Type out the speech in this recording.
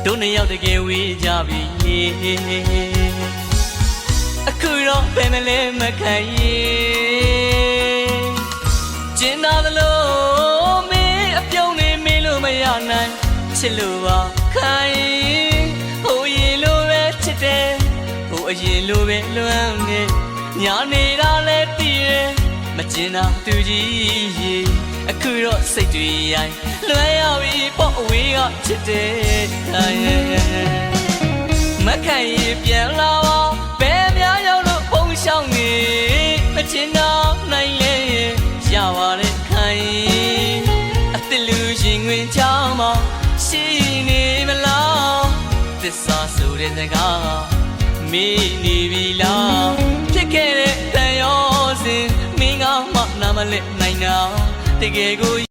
တို့နှစ်ယောက်တကယ်ဝေးကြပြီအခုတော့ဘယ်မလဲမခံရင်ကျင်နာသလိုမင်းအပြုံးနေမင်းလို့မရနိုင်ချစ်လို့ပါခိုင်းဟိုရင်လိုပဲချစ်တယ်ဟိုအရင်လိုပဲလွမ်းနေညာနေတာလဲတည်တယ်မကျင်နာသူကြီးရေအခုတော့စိတ်တွေရိုင်းလွမ်းရပြီပေါ့အဝေးကချစ်တယ်မခံရင်ပြန်လာပါဘယ်များရောက်လို့ပုံရှောင်းနေမကျင်နာနိုင်လေရပါတယ်ခိုင်းအစ်စ်လူရှင်ငွေချောင်းမှာရှိနေမလားသစ္စာဆိုတဲ့စကားမေးနေပြီလားဖြစ်ခဲ့တဲ့တန်ရောစင်မင်းကမှနာမလဲနိုင်တာတကယ်ကို